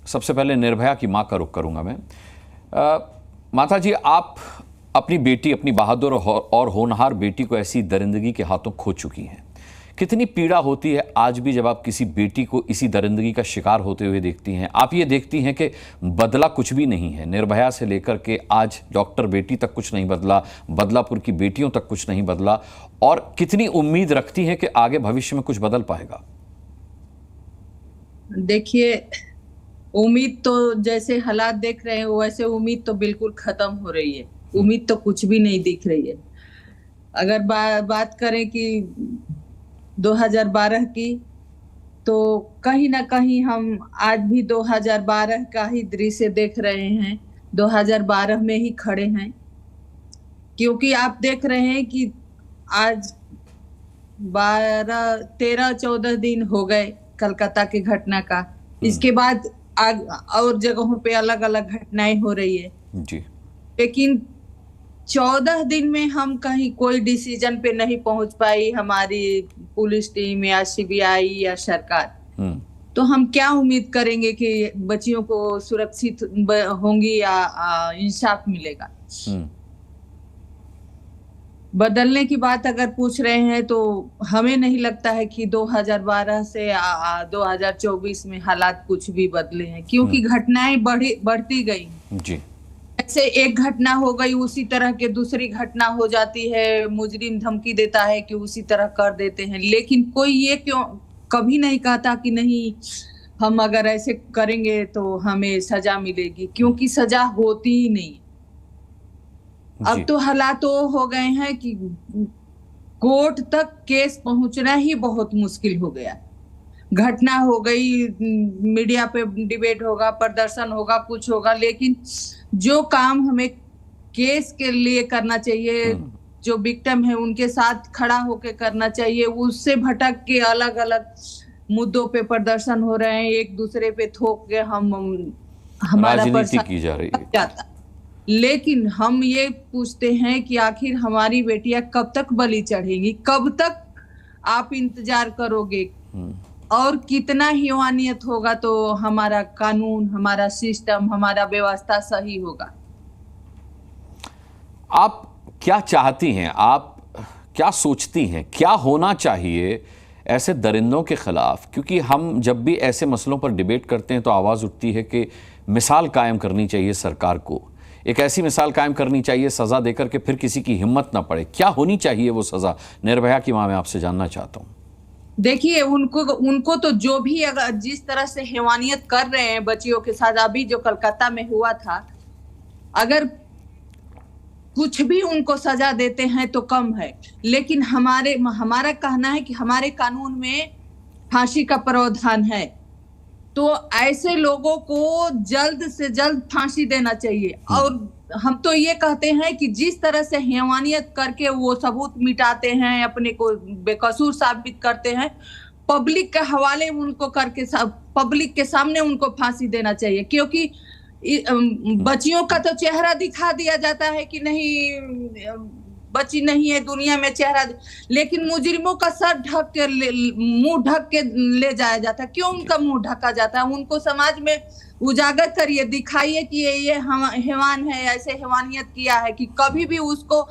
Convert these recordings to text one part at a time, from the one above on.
सबसे पहले निर्भया की मां का रुख करूंगा मैं। माता जी, आप अपनी बेटी, अपनी बहादुर और होनहार बेटी को ऐसी दरिंदगी के हाथों खो चुकी हैं। कितनी पीड़ा होती है आज भी जब आप किसी बेटी को इसी दरिंदगी का शिकार होते हुए देखती हैं। आप ये देखती हैं कि बदला कुछ भी नहीं है। निर्भया से लेकर के आज डॉक्टर बेटी तक कुछ नहीं बदला, बदलापुर की बेटियों तक कुछ नहीं बदला, और कितनी उम्मीद रखती हैं कि आगे भविष्य में कुछ बदल पाएगा। देखिए, उम्मीद तो जैसे हालात देख रहे हैं वैसे उम्मीद तो बिल्कुल खत्म हो रही है। उम्मीद तो कुछ भी नहीं दिख रही है। अगर बात करें कि 2012 की, तो कहीं ना कहीं हम आज भी 2012 का ही दृश्य देख रहे हैं, 2012 में ही खड़े हैं। क्योंकि आप देख रहे हैं कि आज 13-14 दिन हो गए कलकत्ता की घटना का। इसके बाद और जगहों पे अलग अलग घटनाएं हो रही है जी। लेकिन 14 दिन में हम कहीं कोई डिसीजन पे नहीं पहुंच पाई हमारी पुलिस टीम या सीबीआई या सरकार। तो हम क्या उम्मीद करेंगे कि बच्चियों को सुरक्षित होंगी या इंसाफ मिलेगा। बदलने की बात अगर पूछ रहे हैं तो हमें नहीं लगता है कि 2012 से 2024 में हालात कुछ भी बदले हैं, क्योंकि घटनाएं बढ़ती गई जी। ऐसे एक घटना हो गई उसी तरह के दूसरी घटना हो जाती है, मुजरिम धमकी देता है कि उसी तरह कर देते हैं। लेकिन कोई ये क्यों कभी नहीं कहता कि नहीं, हम अगर ऐसे करेंगे तो हमें सजा मिलेगी, क्योंकि सजा होती ही नहीं। अब तो हालात तो हो गए हैं कि कोर्ट तक केस पहुंचना ही बहुत मुश्किल हो गया। घटना हो गई, मीडिया पे डिबेट होगा, प्रदर्शन होगा, कुछ होगा, लेकिन जो काम हमें केस के लिए करना चाहिए, जो विक्टिम है उनके साथ खड़ा होके करना चाहिए, उससे भटक के अलग अलग मुद्दों पे प्रदर्शन हो रहे हैं। एक दूसरे पे थोप के हमारा राजनीति की जा रही है। लेकिन हम ये पूछते हैं कि आखिर हमारी बेटियां कब तक बलि चढ़ेंगी, कब तक आप इंतजार करोगे, और कितना हीवानियत होगा तो हमारा कानून, हमारा सिस्टम, हमारा व्यवस्था सही होगा। आप क्या चाहती हैं, आप क्या सोचती हैं, क्या होना चाहिए ऐसे दरिंदों के खिलाफ? क्योंकि हम जब भी ऐसे मसलों पर डिबेट करते हैं तो आवाज़ उठती है कि मिसाल कायम करनी चाहिए सरकार को, एक ऐसी मिसाल कायम करनी चाहिए सज़ा देकर के फिर किसी की हिम्मत ना पड़े। क्या होनी चाहिए वो सज़ा? निर्भया की मां, मैं आपसे जानना चाहता हूँ। देखिए, उनको तो जो भी अगर जिस तरह से हैवानियत कर रहे हैं बच्चियों के साथ, अभी जो कलकत्ता में हुआ था, अगर कुछ भी उनको सजा देते हैं तो कम है। लेकिन हमारा कहना है कि हमारे कानून में फांसी का प्रावधान है, तो ऐसे लोगों को जल्द से जल्द फांसी देना चाहिए। और हम तो ये कहते हैं कि जिस तरह से हैवानियत करके वो सबूत मिटाते हैं, अपने को बेकसूर साबित करते हैं, पब्लिक के हवाले उनको करके पब्लिक के सामने उनको फांसी देना चाहिए। क्योंकि बच्चियों का तो चेहरा दिखा दिया जाता है कि नहीं, बच्ची नहीं है दुनिया में, चेहरा, लेकिन मुजरिमों का सर ढक के, मुंह ढक के ले जाया जाता है। क्यों उनका मुंह ढका जाता है? उनको समाज में उजागर करिए, दिखाइए कि ये हैवान है, ऐसे हैवानियत किया है, कि कभी भी उसको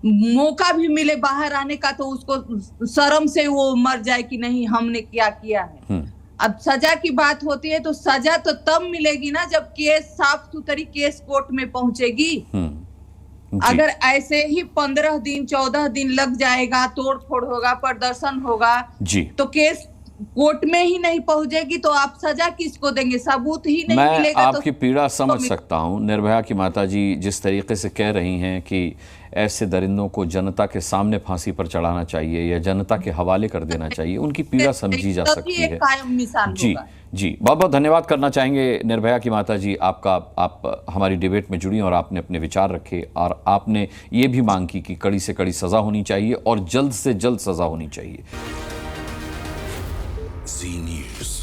मौका भी मिले बाहर आने का तो उसको शर्म से वो मर जाए कि नहीं, हमने क्या किया है। अब सजा की बात होती है तो सजा तो तब मिलेगी ना जब केस साफ सुथरी केस कोर्ट में पहुंचेगी। अगर ऐसे ही 15 दिन 14 दिन लग जाएगा, तोड़ फोड़ होगा, प्रदर्शन होगा जी, तो केस कोर्ट में ही नहीं पहुंचेगी तो आप सजा किसको देंगे? सबूत ही नहीं मिलेगा। मैं आपकी पीड़ा समझ सकता हूं। निर्भया की माता जी जिस तरीके से कह रही हैं कि ऐसे दरिंदों को जनता के सामने फांसी पर चढ़ाना चाहिए या जनता के हवाले कर देना चाहिए, उनकी पीड़ा समझी जा सकती है जी जी। बहुत बहुत धन्यवाद करना चाहेंगे निर्भया की माता जी आपका। आप हमारी डिबेट में जुड़ी और आपने अपने विचार रखे, और आपने ये भी मांग की कि कड़ी से कड़ी सजा होनी चाहिए और जल्द से जल्द सजा होनी चाहिए। Zee News।